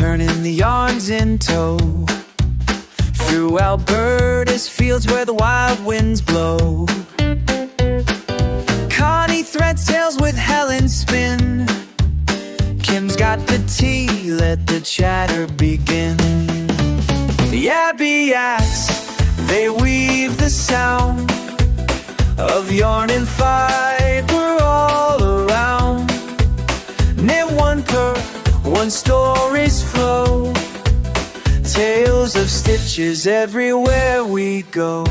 turning the yarns in tow. Through Alberta's fields where the wild winds blow, Connie threads tales with Helen spin. Kim's got the tea, let the chatter begin. The Abiaks, they weave the sound of yarn and fiber all around. Knit one purl, one story's flow, tales of stitches everywhere we go.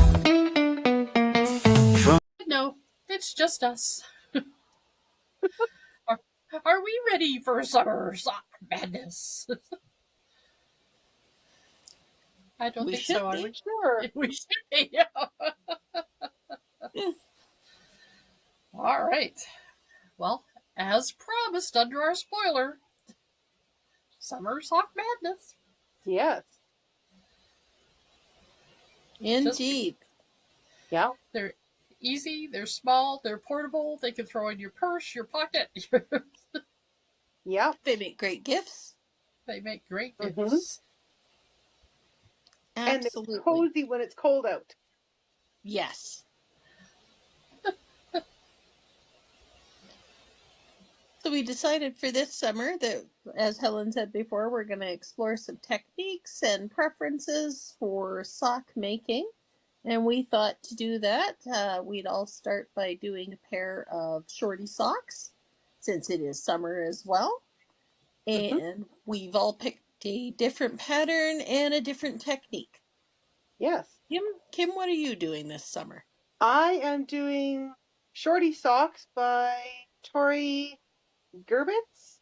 No, it's just us. Are we ready for summer sock madness? I don't think so. Are we? Sure. We should be. All right. Well, as promised under our spoiler, summer sock madness. Yes. Indeed. Yeah. They're easy, they're small, they're portable, they can throw in your purse, your pocket. Yeah. They make great gifts. They make great Mhm. gifts. Absolutely. And they're cozy when it's cold out. Yes. So we decided for this summer that, as Helen said before, we're going to explore some techniques and preferences for sock making. And we thought to do that, we'd all start by doing a pair of shorty socks, since it is summer as well. And we've all picked a different pattern and a different technique. Yes. Kim, what are you doing this summer? I am doing Shorty Socks by Tori Gerbitz.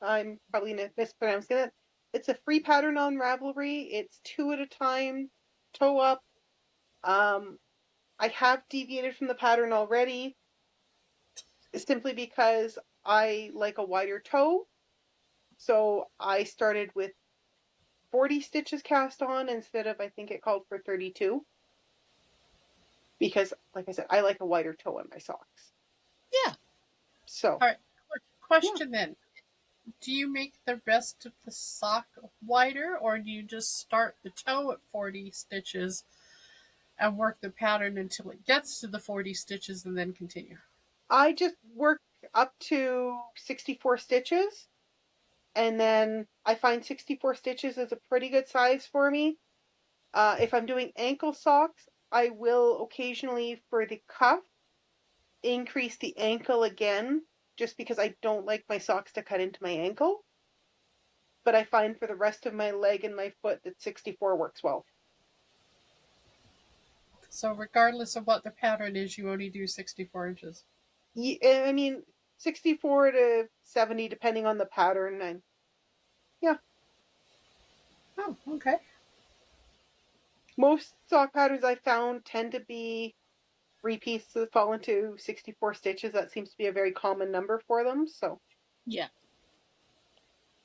I'm probably mispronouncing it. It's a free pattern on Ravelry. It's 2 at a time, toe up. I have deviated from the pattern already, simply because I like a wider toe. So I started with 40 stitches cast on instead of, I think it called for 32. Because, like I said, I like a wider toe in my socks. Yeah. So. All right. Question then. Do you make the rest of the sock wider, or do you just start the toe at 40 stitches and work the pattern until it gets to the 40 stitches and then continue? I just work up to 64 stitches, and then I find 64 stitches is a pretty good size for me. If I'm doing ankle socks, I will occasionally, for the cuff, increase the ankle again, just because I don't like my socks to cut into my ankle. But I find for the rest of my leg and my foot that 64 works well. So regardless of what the pattern is, you only do 64 inches. Yeah, I mean, 64 to 70, depending on the pattern. And yeah. Oh, okay. Most sock patterns I found tend to be repeats that fall into 64 stitches. That seems to be a very common number for them. So Yeah.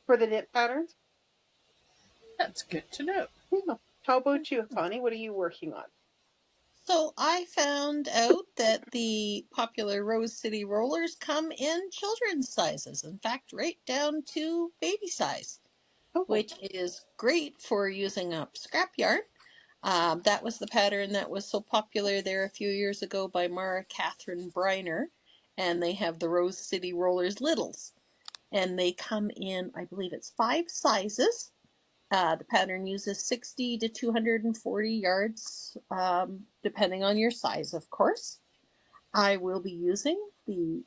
For the knit patterns. That's good to know. Yeah. How about you, Connie? What are you working on? So I found out that the popular Rose City rollers come in children's sizes. In fact, right down to baby size, which is great for using up scrap yarn. That was the pattern that was so popular there a few years ago by Mara Catherine Briner. And they have the Rose City Rollers Littles. And they come in, I believe it's 5 sizes. The pattern uses 60 to 240 yards, depending on your size, of course. I will be using the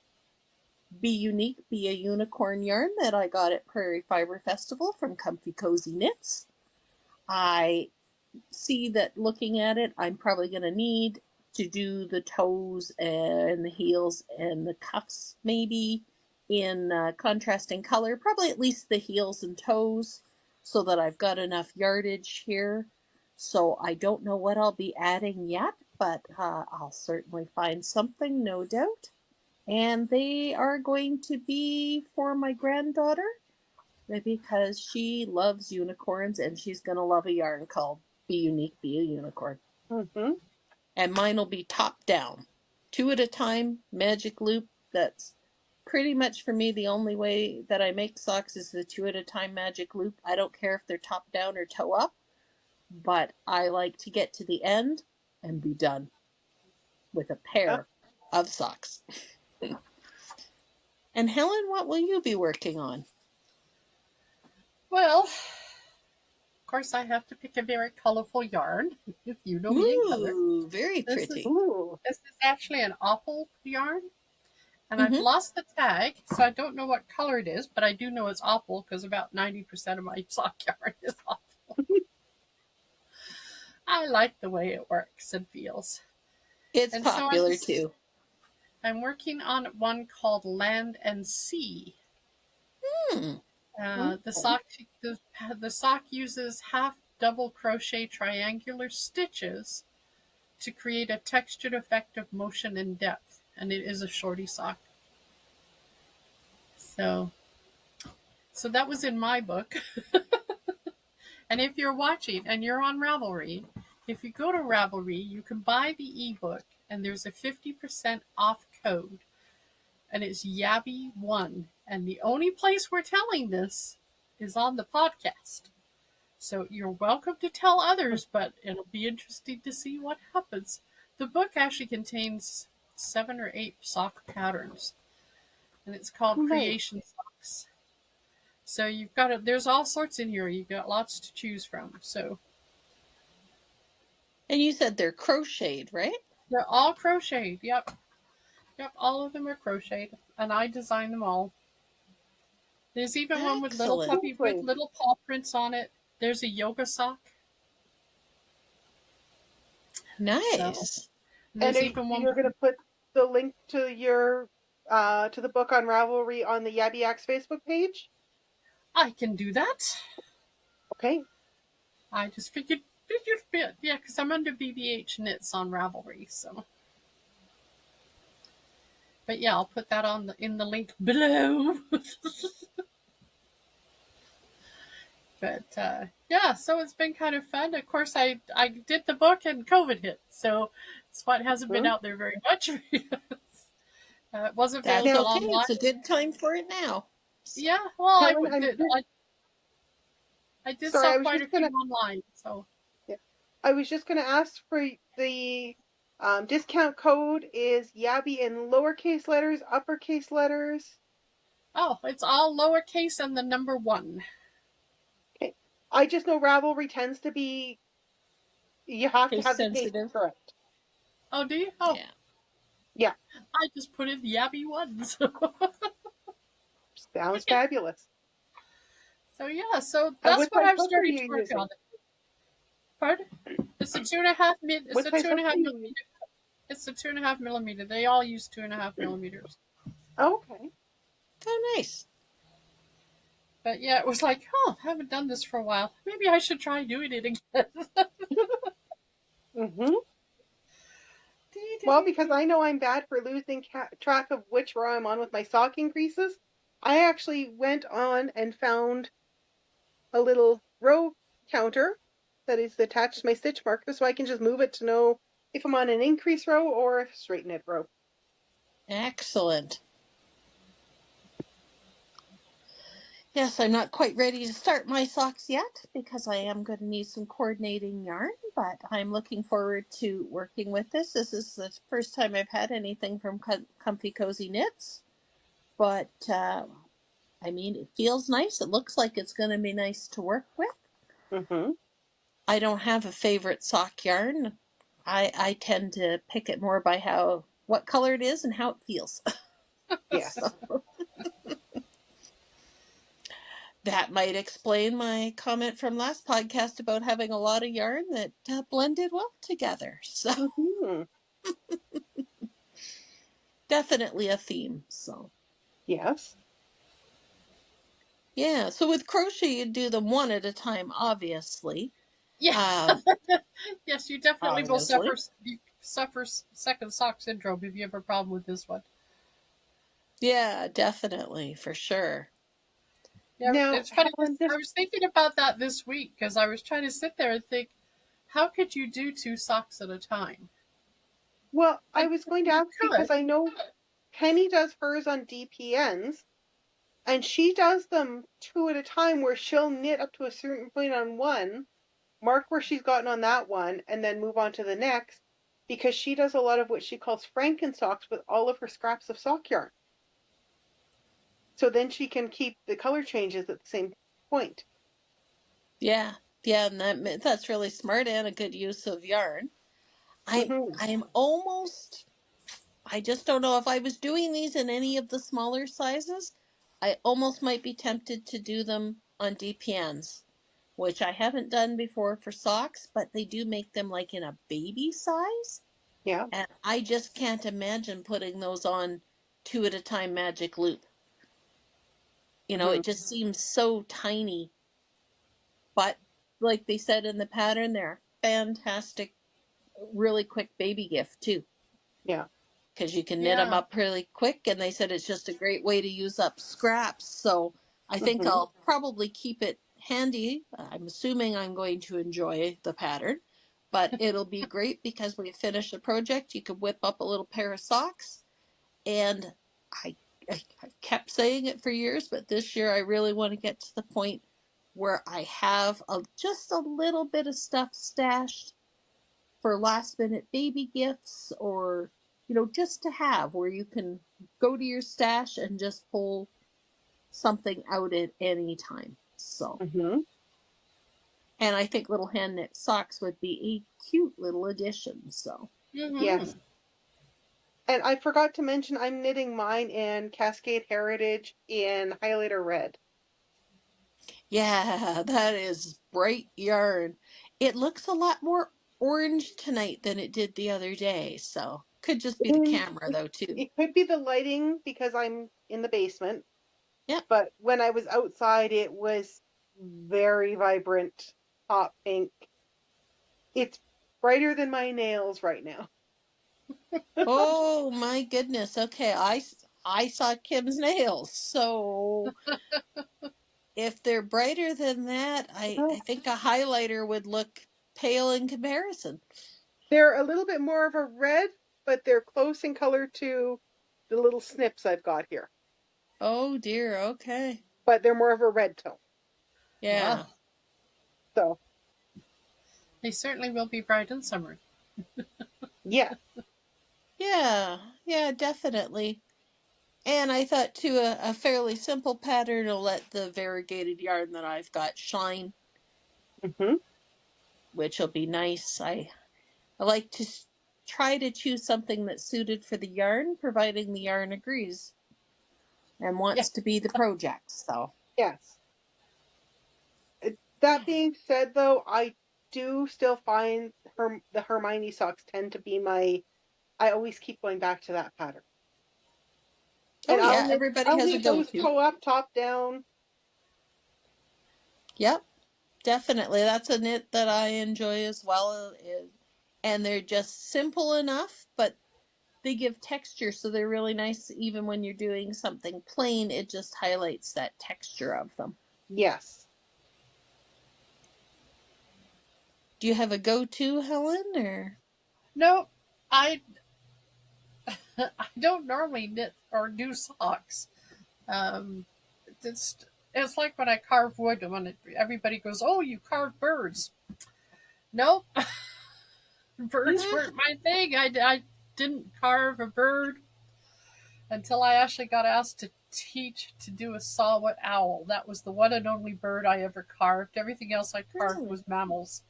Be Unique, Be a Unicorn yarn that I got at Prairie Fiber Festival from Comfy Cozy Knits. I see that looking at it, I'm probably going to need to do the toes and the heels and the cuffs maybe in contrasting color, probably at least the heels and toes, so that I've got enough yardage here. So I don't know what I'll be adding yet, but I'll certainly find something, no doubt. And they are going to be for my granddaughter, because she loves unicorns and she's going to love a yarn called Be Unique, Be a Unicorn. Mm-hmm. And mine will be top down, 2 at a time, magic loop. That's pretty much for me, the only way that I make socks is the 2 at a time magic loop. I don't care if they're top down or toe up, but I like to get to the end and be done with a pair of socks. And Helen, what will you be working on? Well, of course, I have to pick a very colorful yarn. You know me in color. Ooh, very This pretty. This is actually an opal yarn. And I've Mhm. lost the tag, so I don't know what color it is, but I do know it's opal because about 90% of my sock yarn is opal. I like the way it works and feels. It's And so popular too. I'm working on one called Land and Sea. Hmm. The sock uses half double crochet triangular stitches to create a textured effect of motion and depth, and it is a shorty sock. So that was in my book. And if you're watching and you're on Ravelry, if you go to Ravelry, you can buy the ebook, and there's a 50% off code, and it's Yabby1. And the only place we're telling this is on the podcast. So you're welcome to tell others, but it'll be interesting to see what happens. The book actually contains 7 or 8 sock patterns, and it's called Creation Socks. So you've got it. There's all sorts in here. You've got lots to choose from. So, and you said they're crocheted, right? They're all crocheted. Yep. All of them are crocheted, and I designed them all. There's even one with little paw prints on it. There's a yoga sock. Nice. So, and you're going to put the link to your to the book on Ravelry on the Yabby Axe Facebook page? I can do that. Okay. I just figured yeah, because I'm under BBH Knits on Ravelry, so. But yeah, I'll put that in the link below. But yeah, so it's been kind of fun. Of course, I did the book and COVID hit, so it's why it hasn't been out there very much. It wasn't available online. It's a good time for it now. Yeah, well, Helen, I did sell quite a few online. So yeah, I was just going to ask for the discount code is Yabby in lowercase letters, uppercase letters. Oh, it's all lowercase and the number 1. Okay, I just know Ravelry tends to be. You have to have the case correct. Oh, do you? Oh, yeah. I just put in the Yabby 1. So. Sounds fabulous. So yeah, so that's what I've started to work on. Pardon? It's a 2.5 millimeter. It's a 2.5 millimeter. It's a 2.5 millimeter. They all use 2.5 millimeters. Okay. Oh, nice. But yeah, it was like, I haven't done this for a while. Maybe I should try doing it again. Mm-hmm. Well, because I know I'm bad for losing track of which row I'm on with my sock increases, I actually went on and found a little row counter that is attached to my stitch marker, so I can just move it to know if I'm on an increase row or a straight knit row. Excellent. Yes, I'm not quite ready to start my socks yet because I am going to need some coordinating yarn, but I'm looking forward to working with this. This is the first time I've had anything from Comfy Cozy Knits, but I mean, it feels nice. It looks like it's going to be nice to work with. Mm-hmm. I don't have a favorite sock yarn. I tend to pick it more by what color it is and how it feels. Yes. That might explain my comment from last podcast about having a lot of yarn that blended well together. So definitely a theme. So yes. Yeah. So with crochet, you do them one at a time, obviously. Yeah. Yes, you definitely will suffer second sock syndrome if you have a problem with this one. Yeah, definitely, for sure. Yeah, now, it's funny. I was thinking about that this week because I was trying to sit there and think, how could you do 2 socks at a time? Well, I was going to ask because I know Penny does hers on DPNs, and she does them 2 at a time, where she'll knit up to a certain point on one, mark where she's gotten on that one, and then move on to the next, because she does a lot of what she calls Franken socks with all of her scraps of sock yarn. So then she can keep the color changes at the same point. Yeah, yeah, and that's really smart and a good use of yarn. I'm Mm-hmm. I'm almost I just don't know if I was doing these in any of the smaller sizes. I almost might be tempted to do them on DPNs, which I haven't done before for socks, but they do make them like in a baby size. Yeah. And I just can't imagine putting those on 2 at a time magic loop. Mm-hmm. It just seems so tiny. But like they said in the pattern, they're fantastic, really quick baby gift too. Yeah. Because you can knit them Yeah. up really quick, and they said it's just a great way to use up scraps. So I think Mm-hmm. I'll probably keep it handy. I'm assuming I'm going to enjoy the pattern, but it'll be great because when you finish a project, you can whip up a little pair of socks. And I, I kept saying it for years, but this year I really want to get to the point where I have just a little bit of stuff stashed for last minute baby gifts, or just to have where you can go to your stash and just pull something out at any time. So, Mm-hmm. and I think little hand knit socks would be a cute little addition. So Yes. Mm-hmm. And I forgot to mention I'm knitting mine in Cascade Heritage in highlighter red. yeah, that is bright yarn. It looks a lot more orange tonight than it did the other day. So could just be the Mm, camera though too. It could be the lighting because I'm in the basement, Yep. but when I was outside, it was very vibrant, hot pink. It's brighter than my nails right now. Oh my goodness. Okay, I saw Kim's nails. So if they're brighter than that, I think a highlighter would look pale in comparison. They're a little bit more of a red, but they're close in color to the little snips I've got here. Oh dear. Okay. But they're more of a red tone. Yeah. Well, So, they certainly will be bright in summer. yeah. Yeah. Yeah, definitely. And I thought too, a fairly simple pattern will let the variegated yarn that I've got shine, Mm-hmm. which will be nice. I like to try to choose something that's suited for the yarn, providing the yarn agrees and Yeah. wants to be the project. So Yes. That being said, though, I do still find the Hermione socks tend to be my. I always keep going back to that pattern, oh and yeah, everybody I'll has a knit those go-to. toe up, top down. Yep, definitely. That's a knit that I enjoy as well. And they're just simple enough, but they give texture, so they're really nice even when you're doing something plain. It just highlights that texture of them. Yes. Do you have a go-to, Helen, or? No, I I don't normally knit or do socks. Um, it's it's like when I carve wood. Everybody goes, "Oh, you carve birds." Nope, birds weren't my thing. I didn't carve a bird until I actually got asked to teach to do a saw-whet owl. That was the one and only bird I ever carved. Everything else I carved Really? was mammals,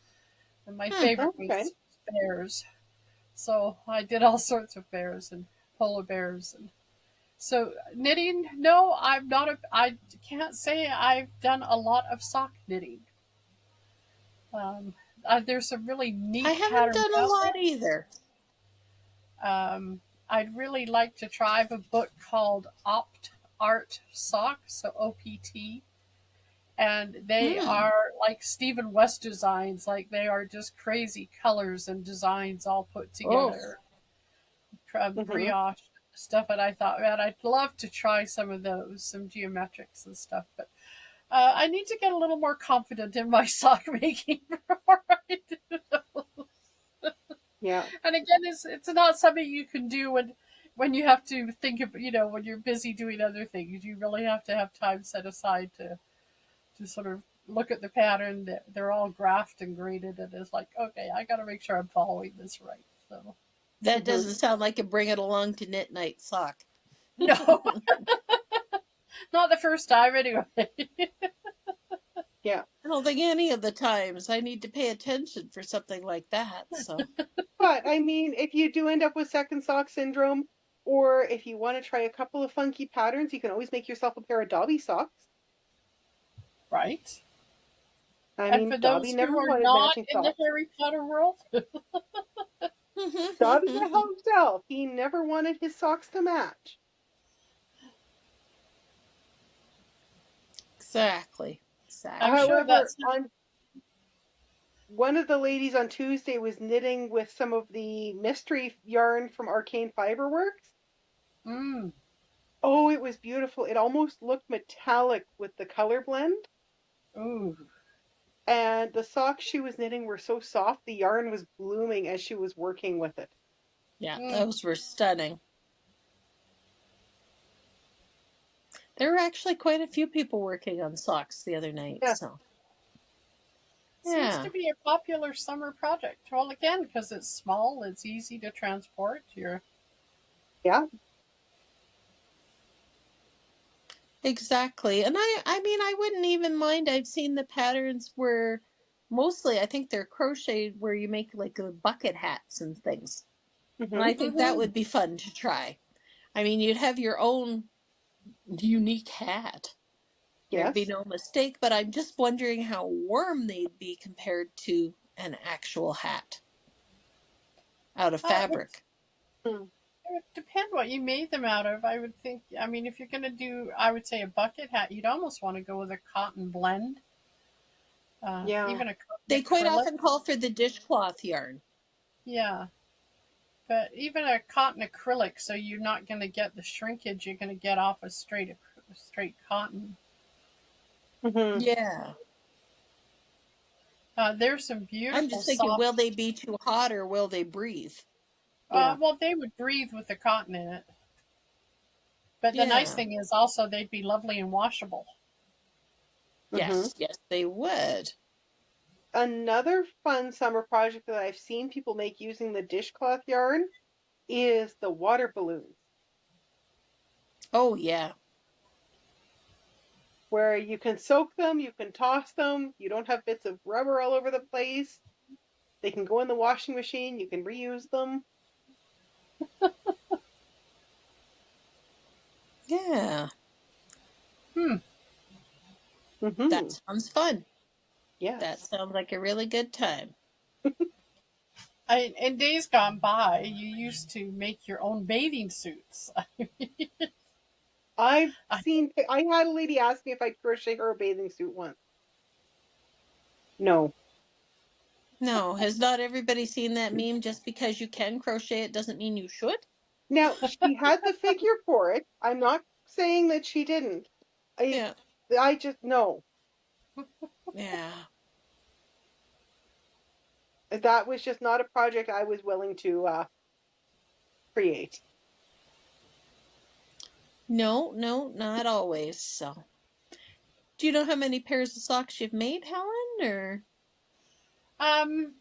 and my Huh. favorite Okay. was bears. So I did all sorts of bears and polar bears. And so knitting, no, I'm not a. I can't say I've done a lot of sock knitting. Um, there's some really I neat haven't patterns done a out lot there. either. I'd really like to try. I have a book called Opt Art Sock, so OPT, and they Hmm. are like Stephen West designs. Like they are just crazy colors and designs all put Oh, together. Mm-hmm. Brioche stuff, and I thought, man, I'd love to try some of those, some geometrics and stuff, but I need to get a little more confident in my sock making before I do. Yeah. And again, it's not something you can do when when you have to think of, when you're busy doing other things, you really have to have time set aside to sort of look at the pattern. That they're all graphed and graded, and it's like, okay, I got to make sure I'm following this right. So That Hmm. doesn't sound like a bring it along to knit night sock. no, not the first time anyway. Yeah. I don't think any of the times I need to pay attention for something like that. So But I mean, if you do end up with second sock syndrome, or if you want to try a couple of funky patterns, you can always make yourself a pair of Dobby socks. Right. I And mean, for Dobby those who never are wanted not matching in the socks. Harry Potter world, Dobby himself, he never wanted his socks to match. exactly. I'm Exactly. sure However, that's on one of the ladies on Tuesday was knitting with some of the mystery yarn from Arcane Fiberworks. mm, Oh, it was beautiful. It almost looked metallic with the color blend. ooh. And the socks she was knitting were so soft, the yarn was blooming as she was working with it. Yeah, Mm. those were stunning. There were actually quite a few people working on socks the other night. Yeah, So Seems yeah, to be a popular summer project. Well, again, because it's small, it's easy to transport. You're yeah. exactly. And I mean, I wouldn't even mind. I've seen the patterns where mostly I think they're crocheted where you make like the bucket hats and things. And Hmm. I think that would be fun to try. I mean, you'd have your own unique hat. There'd be Yes. no mistake, but I'm just wondering how warm they'd be compared to an actual hat out of it would, fabric. Mm. it would depend what you made them out of. I would think. I mean, if you're going to do, I would say a bucket hat, you'd almost want to go with a cotton blend, Yeah. even a cotton They quite acrylic. often call for the dishcloth yarn. Yeah, but even a cotton acrylic, so you're not going to get the shrinkage you're going to get off a straight cotton. Hmm. Yeah. There's some I'm beautiful just thinking, soft. will they be too hot or will they breathe? Yeah. Well, they would breathe with the cotton in it. But the nice Yeah. thing is also they'd be lovely and washable. Hmm. Yes, yes, they would. Another fun summer project that I've seen people make using the dishcloth yarn is the water balloons, Oh, yeah. where you can soak them, you can toss them, you don't have bits of rubber all over the place. They can go in the washing machine, you can reuse them. Yeah. Hmm. That Hmm. sounds fun. That Yes. sounds like a really good time. In days gone by, you used to make your own bathing suits. I had a lady ask me if I'd crochet her a bathing suit once. No. No, has not everybody seen that meme? Just because you can crochet it doesn't mean you should? Now, she had the figure for it. I'm not saying that she didn't. I Yeah. I just no. Yeah. That was just not a project I was willing to create. No, no, not always. So, do you know how many pairs of socks you've made, Helen? Or um,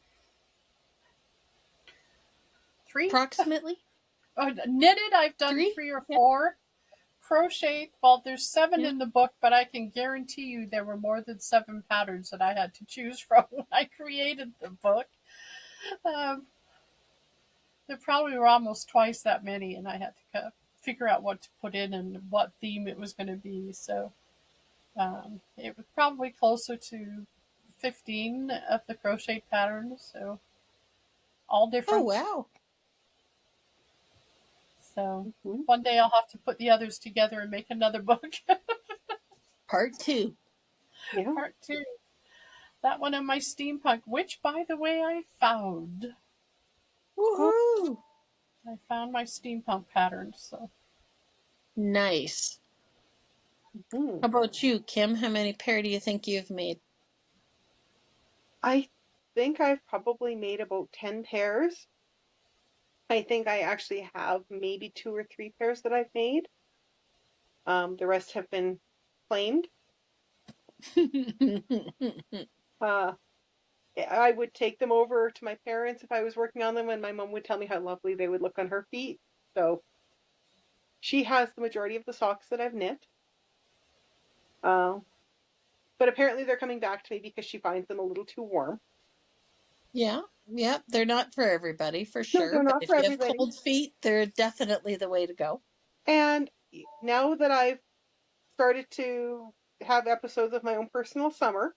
Three. approximately Knitted, I've done three? three or Yeah. four. Crocheted, well, there's seven Yeah. in the book, but I can guarantee you there were more than seven patterns that I had to choose from when I created the book. Um, there probably were almost twice that many, and I had to kind of figure out what to put in and what theme it was going to be. So it was probably closer to 15 of the crochet patterns, so all Oh, different. wow. So Hmm. one day I'll have to put the others together and make another book. Part two. Yeah. Part two. That one in my steampunk, which by the way I found. Oh. Woohoo! I found my steampunk pattern. So Nice. Hmm. How about you, Kim? How many pair do you think you've made? I think I've probably made about 10 pairs. I think I actually have maybe 2 or 3 pairs that I've made. The rest have been claimed. Uh, I would take them over to my parents if I was working on them, and my mom would tell me how lovely they would look on her feet. So she has the majority of the socks that I've knit. But apparently they're coming back to me because she finds them a little too warm. Yeah, yeah, they're not for everybody for No, sure, they're but not if for you have everybody. cold feet, they're definitely the way to go. And now that I've started to have episodes of my own personal summer,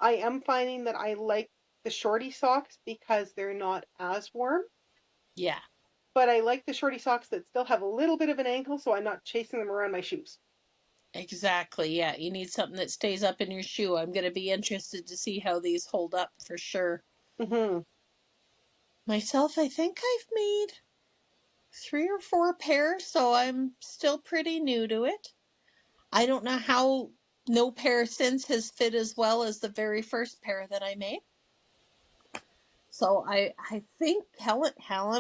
I am finding that I like the shorty socks because they're not as warm. Yeah, But I like the shorty socks that still have a little bit of an ankle, so I'm not chasing them around my shoes. exactly. Yeah, you need something that stays up in your shoe. I'm going to be interested to see how these hold up for sure. Mm-hmm. Myself, I think I've made 3 or 4 pairs, so I'm still pretty new to it. I don't know how no pair since has fit as well as the very first pair that I made. So I think Helen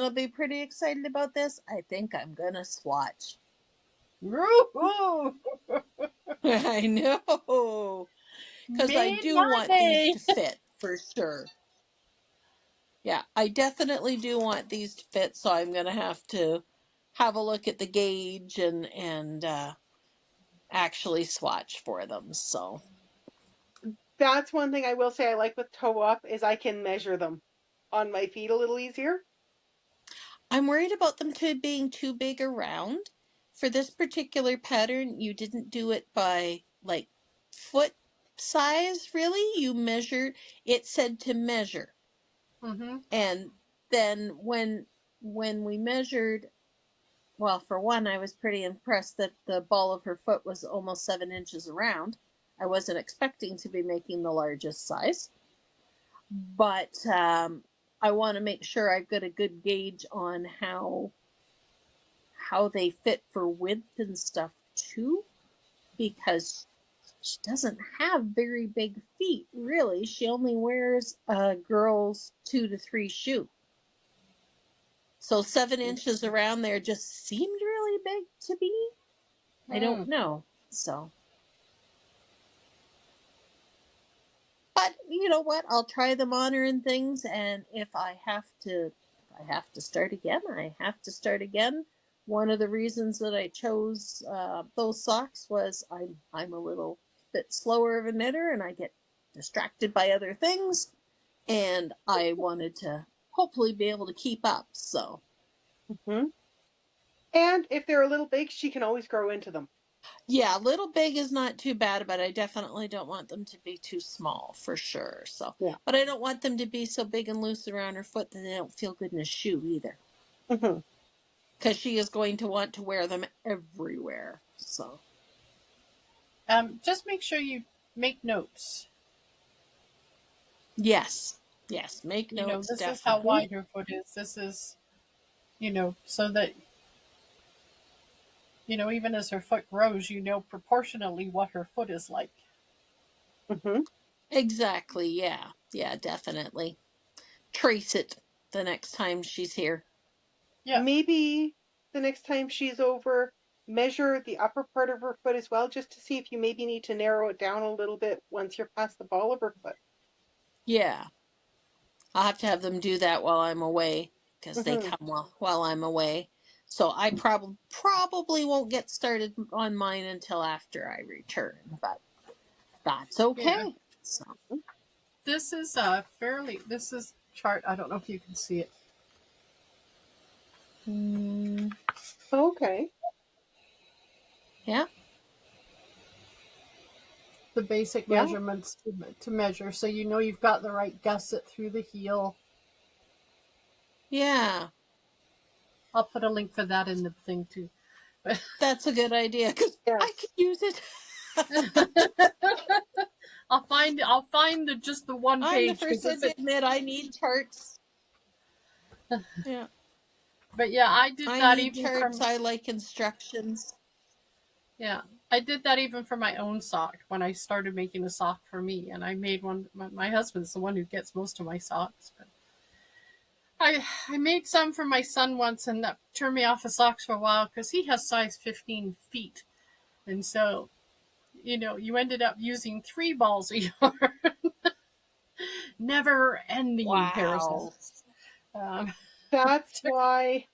will be pretty excited about this. I think I'm gonna swatch. Woo-hoo! I know, because I Made do my want these day. to fit for sure. Yeah, I definitely do want these to fit, so I'm gonna have to have a look at the gauge and actually swatch for them. So That's one thing I will say I like with toe up is I can measure them on my feet a little easier. I'm worried about them being too big around. For this particular pattern, you didn't do it by like foot size, really. You measured, it said to measure. Mm-hmm. And then when we measured, well, for one, I was pretty impressed that the ball of her foot was almost 7 inches around. I wasn't expecting to be making the largest size, but I want to make sure I've got a good gauge on how they fit for width and stuff too, because she doesn't have very big feet, really. She only wears a girl's 2 to 3 shoe. So 7 inches around there just seemed really big to me. I don't Mm. know. So, but you know what? I'll try them on her and things, and if I have to start again, I have to start again. One of the reasons that I chose those socks was I'm a little bit slower of a knitter, and I get distracted by other things, and I wanted to hopefully be able to keep up. So Mm-hmm. And if they're a little big, she can always grow into them. yeah, little big is not too bad, but I definitely don't want them to be too small for sure. So, Yeah. but I don't want them to be so big and loose around her foot that they don't feel good in a shoe either. Mm-hmm. Because she is going to want to wear them everywhere. So, Just make sure you make notes. yes, yes, make You know, notes this is how definitely. wide her foot is. This is, so that, even as her foot grows, proportionally what her foot is like. Mm-hmm. Exactly, yeah, yeah, definitely. Trace it the next time she's here. Yeah. Maybe the next time she's over, measure the upper part of her foot as well, just to see if you maybe need to narrow it down a little bit once you're past the ball of her foot. Yeah, I'll have to have them do that while I'm away because they Mm-hmm. come while I'm away. So I probably won't get started on mine until after I return, but that's Yeah. okay. So This is this is chart. I don't know if you can see it. mm, Okay. yeah, The basic Yeah. measurements to measure, so you've got the right gusset through the heel. yeah, I'll put a link for that in the thing too. that's a good idea because I could Yes. use it. I'll find just the one I'm the page first because one if to it. admit I need charts. Yeah, But yeah, I did I that need even charts. from. I like instructions. Yeah, I did that even for my own sock when I started making a sock for me, and I made one. My husband's the one who gets most of my socks, but I made some for my son once, and that turned me off of socks for a while because he has size 15 feet. And so, you ended up using 3 balls of yarn. Never ending pairs of Wow. socks. Um, That's why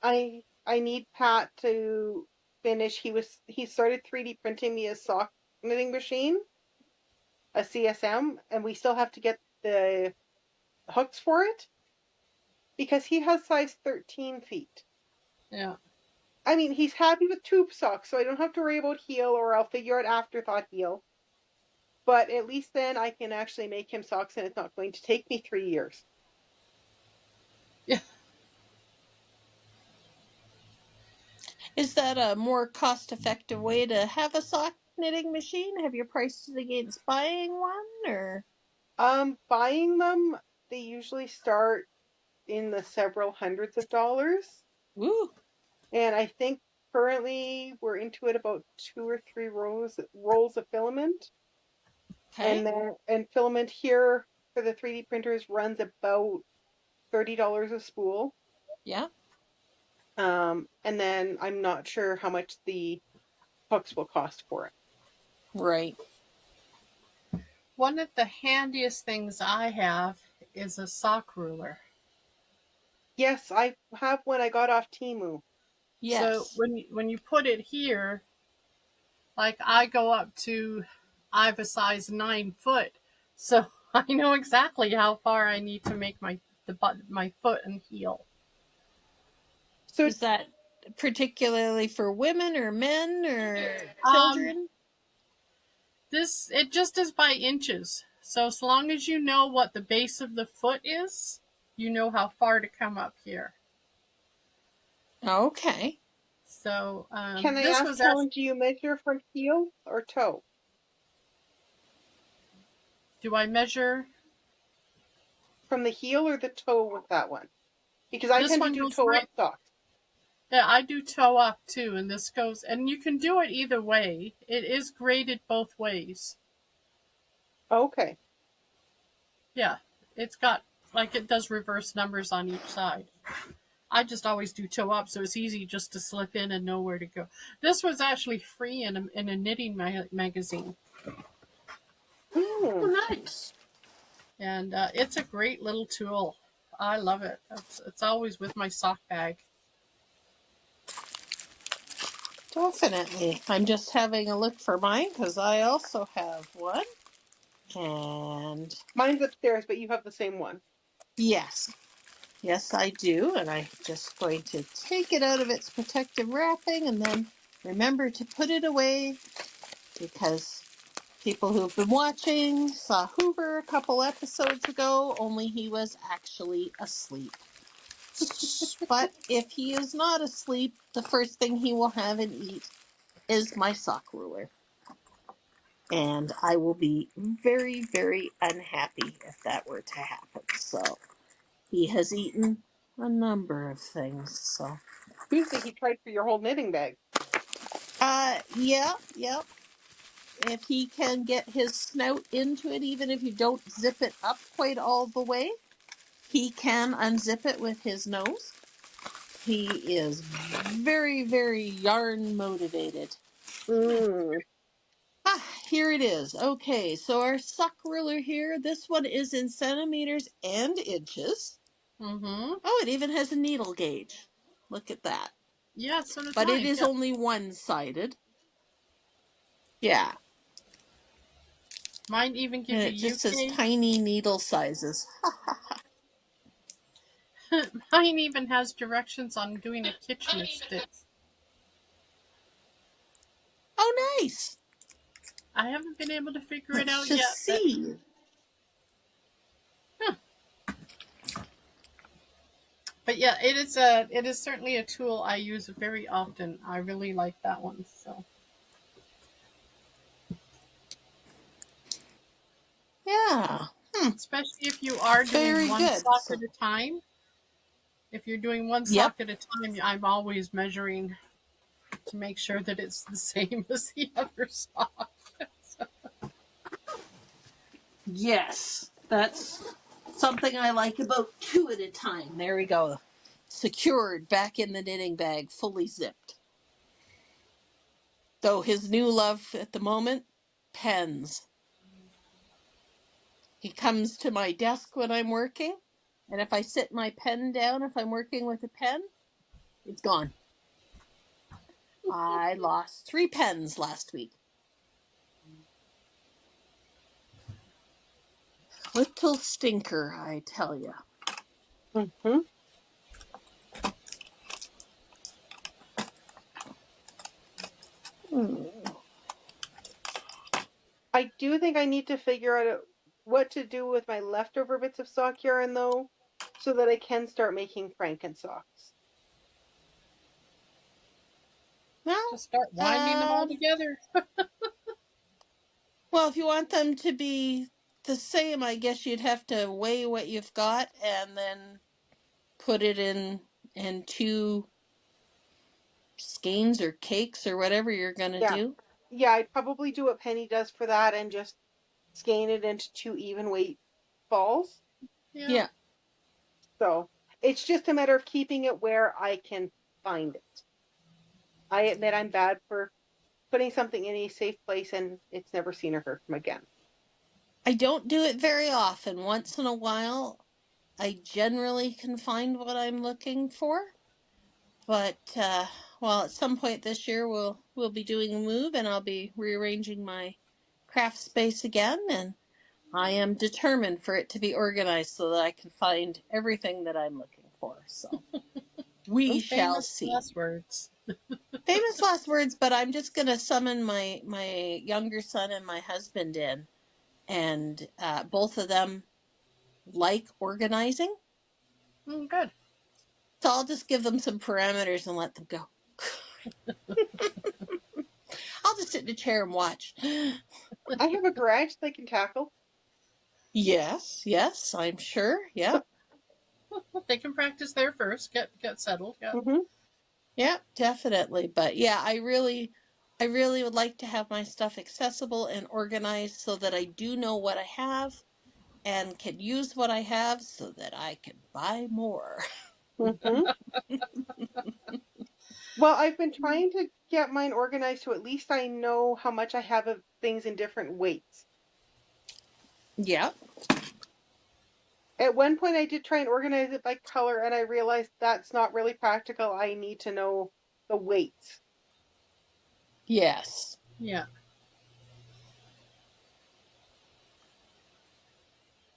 I need Pat to finish. He started 3D printing me a sock knitting machine, a CSM, and we still have to get the hooks for it because he has size 13 feet. yeah. I mean, he's happy with tube socks, so I don't have to worry about heel, or I'll figure out afterthought heel. But at least then I can actually make him socks, and it's not going to take me 3 years. Yeah. Is that a more cost-effective way to have a sock knitting machine? Have you priced it against buying one, or? Buying them, they usually start in the several hundreds of dollars. Woo. And I think currently we're into it about 2 or 3 rolls of filament. Okay. And filament here for the 3D printers runs about $30 a spool. Yeah. And then I'm not sure how much the hooks will cost for it. Right. One of the handiest things I have is a sock ruler. Yes, I have one I got off Temu. So Yes. when you put it here, like I go up to, I have a size 9 foot, so I know exactly how far I need to make my foot and heel. So Is that particularly for women or men or Um, children? it just is by inches. So as long as you know what the base of the foot is, you know how far to come up here. Okay. So can I this ask, was Helen, actually, do you measure from heel or toe? do I measure? From the heel or the toe with that one? Because I This tend to one do goes toe up right. socks. Yeah, I do toe up too, and this goes, and you can do it either way. It is graded both ways. Okay. Yeah, it's got, like, it does reverse numbers on each side. I just always do toe up, so it's easy just to slip in and know where to go. This was actually free in a knitting magazine, Hmm. Oh, nice. and it's a great little tool. I love it. It's always with my sock bag. Definitely. I'm just having a look for mine because I also have one. And Mine's upstairs, but you have the same one. yes, yes, I do. And I'm just going to take it out of its protective wrapping and then remember to put it away because people who've been watching saw Hoover a couple episodes ago, only he was actually asleep. But if he is not asleep, the first thing he will have and eat is my sock ruler. And I will be very, very unhappy if that were to happen. So he has eaten a number of things. So Tuesday he tried for your whole knitting bag. yeah. If he can get his snout into it, even if you don't zip it up quite all the way, he can unzip it with his nose. He is very, very yarn motivated. Mm. Ah, here it is. Okay, so our sock ruler here, this one is in centimeters and inches. Mm-hmm. Oh, it even has a needle gauge. Look at that. Yeah, so does But it mine. is Yeah. only one-sided. Yeah. Mine even And gives it you just says UK. tiny needle sizes. Mine even has directions on doing a Kitchener stitch. Oh, nice. I haven't been able to figure it Let's out just yet, but see. yeah, it is certainly a tool I use very often. I really like that one. So Yeah. especially if you are doing Very one good. sock So, at a time. If you're doing one yep. sock at a time, I'm always measuring to make sure that it's the same as the other sock. Yes. That's something I like about 2 at a time. There we go. Secured back in the knitting bag, fully zipped. Though his new love at the moment, pens. He comes to my desk when I'm working, and if I sit my pen down, if I'm working with a pen, it's gone. I lost 3 pens last week. Little stinker, I tell you. Mm-hmm. I do think I need to figure out what to do with my leftover bits of sock yarn, though, so that I can start making Franken socks. Well, Just start winding them all together. well, if you want them to be the same, I guess you'd have to weigh what you've got and then put it in 2 skeins or cakes or whatever you're gonna Yeah. do. Yeah, I'd probably do what Penny does for that and just skein it into 2 even weight balls. Yeah. So it's just a matter of keeping it where I can find it. I admit I'm bad for putting something in a safe place and it's never seen or heard from again. I don't do it very often. Once in a while, I generally can find what I'm looking for. But well, at some point this year we'll be doing a move and I'll be rearranging my craft space again, and I am determined for it to be organized so that I can find everything that I'm looking for. So we shall Famous see. last words. Famous last words, but I'm just gonna summon my younger son and my husband in, and both of them like organizing. Good. So I'll just give them some parameters and let them go. I'll just sit in a chair and watch. I have a garage they can tackle. Yes, I'm sure. Yeah. They can practice there first. Get settled. Yeah. Mm-hmm. Yeah, definitely. But yeah, I really would like to have my stuff accessible and organized so that I do know what I have and can use what I have so that I can buy more. Mm-hmm. Well, I've been trying to get mine organized so at least I know how much I have of things in different weights. Yeah. At one point I did try and organize it by color and I realized that's not really practical. I need to know the weights. Yes. Yeah.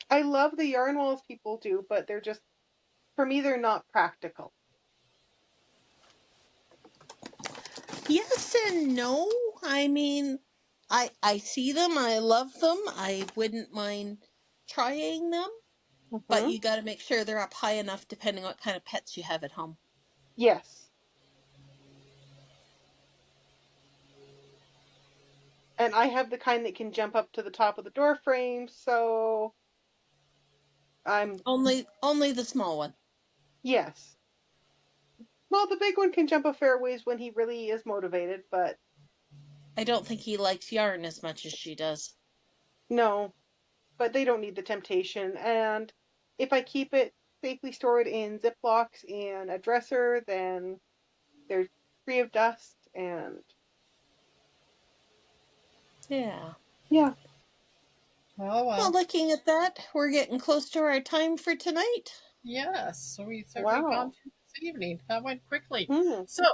I love the yarn walls people do, but they're just, for me, they're not practical. Yes and no. I mean, I see them, I love them, I wouldn't mind trying them, but Mm-hmm. you got to make sure they're up high enough depending on what kind of pets you have at home. Yes. And I have the kind that can jump up to the top of the door frame, so I'm... Only the small one. Yes. Well, the big one can jump a fair ways when he really is motivated, but... I don't think he likes yarn as much as she does. No, but they don't need the temptation. And if I keep it safely stored in Ziplocs in a dresser, then they're free of dust and... Yeah. Yeah. Oh Well, well. looking at that, we're getting close to our time for tonight. Yes. So we've certainly Wow. gone through this evening. That went quickly. Hmm. So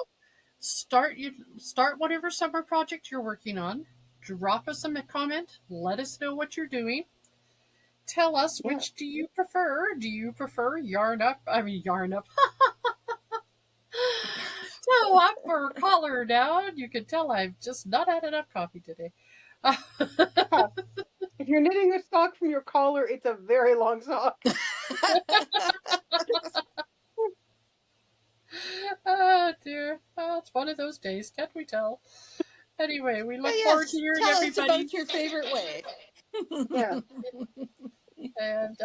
start whatever summer project you're working on. Drop us a comment. Let us know what you're doing. Tell us Yeah. which do you prefer. Do you prefer yarn up? Yarn up. Toe up or collar down. You can tell I've just not had enough coffee today. If you're knitting a sock from your collar, it's a very long sock. Oh dear. Oh, it's one of those days. Can't we tell? Anyway, we look But forward to yes, hearing tell us everybody. about your favorite way. Yeah. And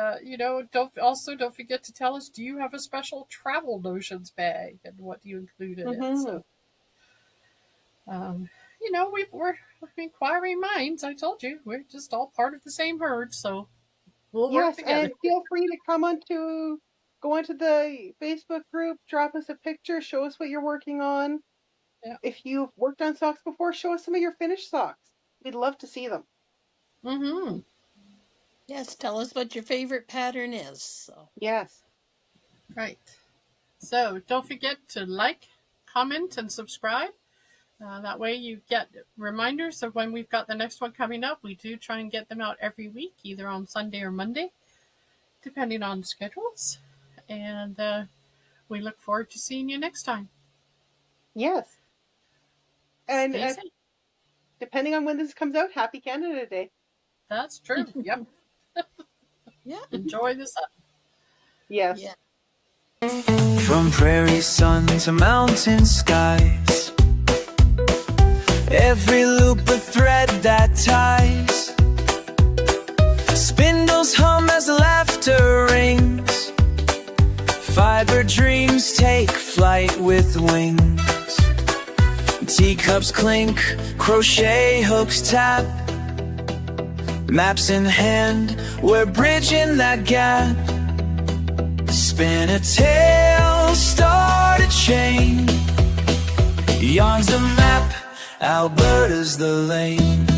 don't forget to tell us, do you have a special travel notions bag and what do you include in it? Mm-hmm. So we're inquiring minds. I told you we're just all part of the same herd, so we'll work Yes, together. and feel free to come onto go into the Facebook group, drop us a picture, show us what you're working on. Yeah. If you've worked on socks before, show us some of your finished socks. We'd love to see them. Mm-hmm. Yes, tell us what your favorite pattern is. So. Yes. Right. So don't forget to like, comment, and subscribe. That way you get reminders of when we've got the next one coming up. We do try and get them out every week, either on Sunday or Monday, depending on schedules. And we look forward to seeing you next time. Yes. And Stay safe. depending on when this comes out, Happy Canada Day. That's true. Yep. Yeah. Enjoy the sun. Yes. Yeah. From prairie sun to mountain skies, every loop a thread that ties. Spindles hum as laughter rings. Fiber dreams take flight with wings. Teacups clink, crochet hooks tap. Maps in hand, we're bridging that gap. Spin a tale, start a chain. Yarn's the map, Alberta's the lane.